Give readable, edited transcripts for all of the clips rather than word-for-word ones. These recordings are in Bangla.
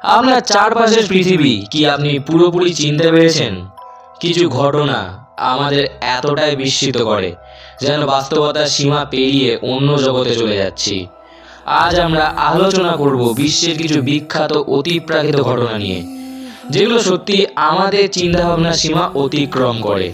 আপনার চারপাশের পৃথিবী কি আপনি পুরোপুরি চিনতে পেরেছেন? কিছু ঘটনা আমাদের এতটাই বিস্মিত করে যেন বাস্তবতার সীমা পেরিয়ে অন্য জগতে চলে যাচ্ছি। আজ আমরা আলোচনা করব বিশ্বের কিছু বিখ্যাত অতিপ্রাকৃত ঘটনা নিয়ে, যেগুলো সত্যি আমাদের চিন্তাভাবনার সীমা অতিক্রম করে।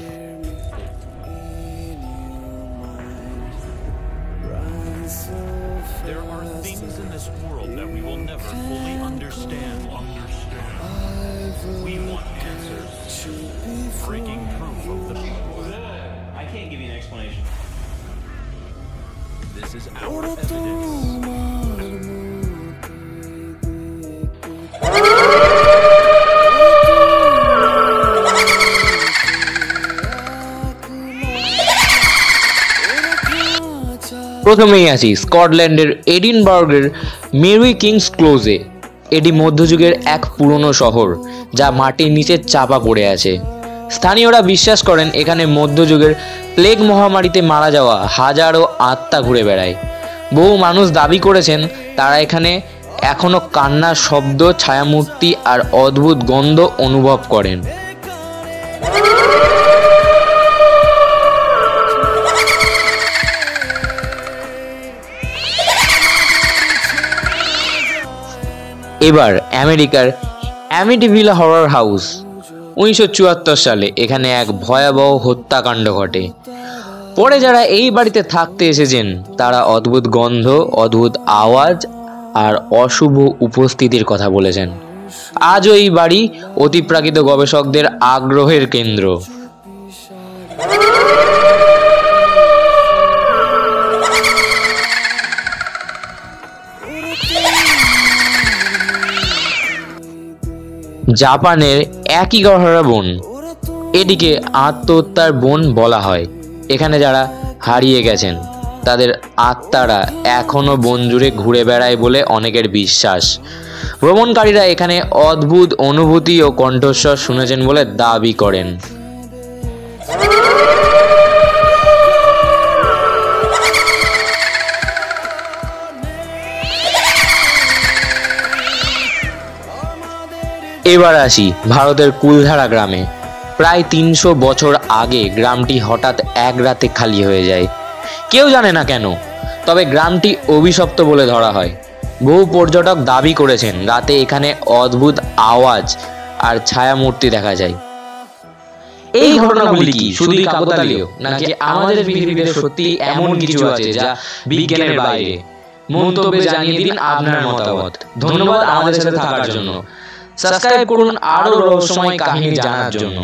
This is our evidence. প্রথমেই আসি স্কটল্যান্ডের এডিনবার্গের মেরি কিংস ক্লোজে। এটি মধ্যযুগের এক পুরনো শহর যা মাটির নিচে চাপা পড়ে আছে। স্থানীয়রা বিশ্বাস করেন এখানে মধ্যযুগের প্লেগ মহামারীতে মারা যাওয়া হাজারো আত্মা ঘুরে বেড়ায়। বহু মানুষ দাবি করেছেন তারা এখানে এখনও কান্নার শব্দ, ছায়ামূর্তি আর অদ্ভুত গন্ধ অনুভব করেন। এবার আমেরিকার অ্যামিটিভিল হরর হাউস। 1974 সালে এখানে এক ভয়াবহ হত্যাকাণ্ড ঘটে। পরে যারা এই বাড়িতে থাকতে এসেছেন তারা অদ্ভুত গন্ধ, অদ্ভুত আওয়াজ আর অশুভ উপস্থিতির কথা বলেছেন। আজও এই বাড়ি অতিপ্রাকৃত গবেষকদের আগ্রহের কেন্দ্র। জাপানের একিগাহারা বন, এটিকে আত্মহত্যার বন বলা হয়। এখানে যারা হারিয়ে গেছেন তাদের আত্মারা এখনও বন জুড়ে ঘুরে বেড়ায় বলে অনেকের বিশ্বাস। ভ্রমণকারীরা এখানে অদ্ভুত অনুভূতি ও কণ্ঠস্বর শুনেছেন বলে দাবি করেন। এবার আসি ভারতের কুলধারা গ্রামে। প্রায় 300 বছর আগে গ্রামটি হঠাৎ এক রাতে খালি হয়ে যায়। কেউ জানে না কেন, তবে গ্রামটি অভিশপ্ত বলে ধরা হয়। বহু পর্যটক দাবি করেছেন রাতে এখানে অদ্ভুত আওয়াজ আর ছায়ামূর্তি দেখা যায়। এই ঘটনাগুলি কি শুধুই কাকতালীয়, নাকি আমাদের পৃথিবীতে সত্যি এমন কিছু আছে যা বিজ্ঞানের বাইরে? মন্তব্যে জানিয়ে দিন আপনার মতামত। ধন্যবাদ আমাদের সাথে থাকার জন্য। সাবস্ক্রাইব করুন আরও রহস্যময় কাহিনী জানার জন্য।